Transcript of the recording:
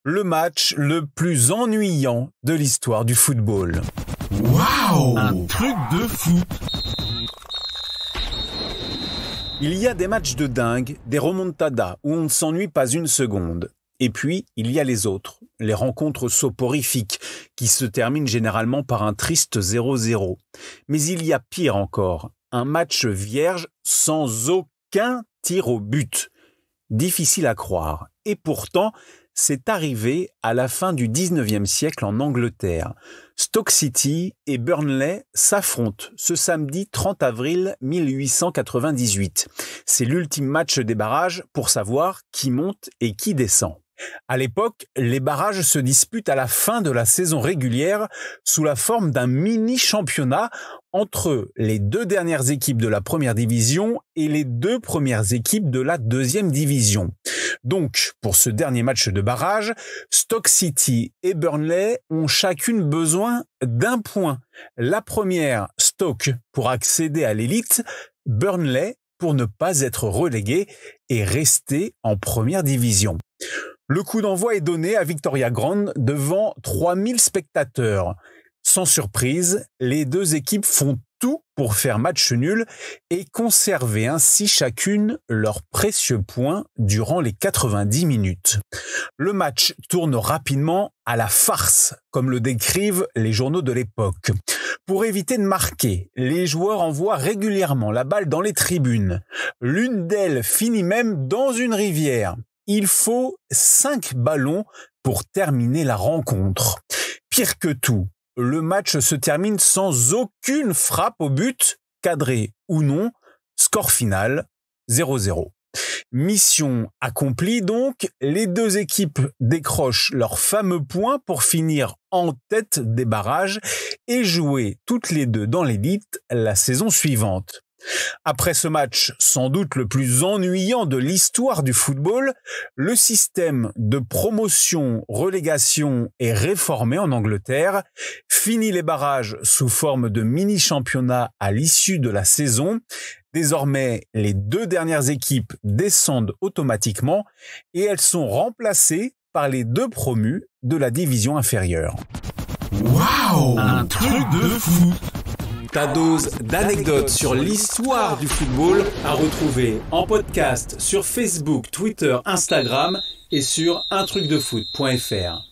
Le match le plus ennuyant de l'histoire du football. Waouh! Un truc de fou! Il y a des matchs de dingue, des remontadas où on ne s'ennuie pas une seconde. Et puis, il y a les autres, les rencontres soporifiques, qui se terminent généralement par un triste 0-0. Mais il y a pire encore, un match vierge sans aucun tir au but. Difficile à croire. Et pourtant, c'est arrivé à la fin du 19e siècle en Angleterre. Stoke City et Burnley s'affrontent ce samedi 30 avril 1898. C'est l'ultime match des barrages pour savoir qui monte et qui descend. À l'époque, les barrages se disputent à la fin de la saison régulière sous la forme d'un mini-championnat entre les deux dernières équipes de la première division et les deux premières équipes de la deuxième division. Donc, pour ce dernier match de barrage, Stoke City et Burnley ont chacune besoin d'un point. La première, Stoke, pour accéder à l'élite, Burnley pour ne pas être relégué et rester en première division. Le coup d'envoi est donné à Victoria Ground devant 3000 spectateurs. Sans surprise, les deux équipes font tout pour faire match nul et conserver ainsi chacune leurs précieux points durant les 90 minutes. Le match tourne rapidement à la farce, comme le décrivent les journaux de l'époque. Pour éviter de marquer, les joueurs envoient régulièrement la balle dans les tribunes. L'une d'elles finit même dans une rivière. Il faut 5 ballons pour terminer la rencontre. Pire que tout, le match se termine sans aucune frappe au but, cadré ou non, score final 0-0. Mission accomplie donc, les deux équipes décrochent leur fameux point pour finir en tête des barrages et jouer toutes les deux dans l'élite la saison suivante. Après ce match, sans doute le plus ennuyant de l'histoire du football, le système de promotion-relégation est réformé en Angleterre. Fini les barrages sous forme de mini-championnat à l'issue de la saison. Désormais, les deux dernières équipes descendent automatiquement et elles sont remplacées par les deux promus de la division inférieure. Waouh! Un truc de fou! Ta dose d'anecdotes sur l'histoire du football à retrouver en podcast sur Facebook, Twitter, Instagram et sur untrucdefoot.fr.